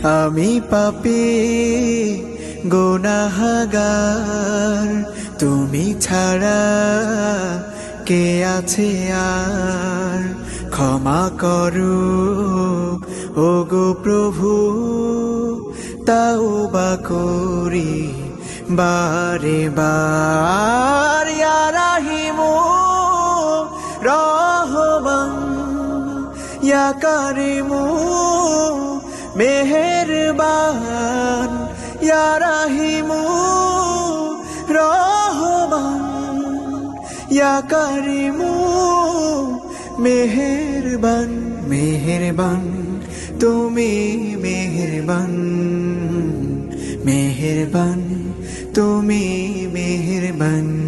আমি পাপী গুনাহগার, তুমি ছাড়া কে আছে আর? ক্ষমা করো ওগো প্রভু, তাওবা করি বারে বার। ইয়া রাহিমু রহমান, ইয়া কারিমু মেহেরবান, ইয়া রাহিমু রহমান, ইয়া কারিমু মেহেরবান। মেহেরবান তুমি মেহেরবান, মেহেরবান তুমি মেহেরবান।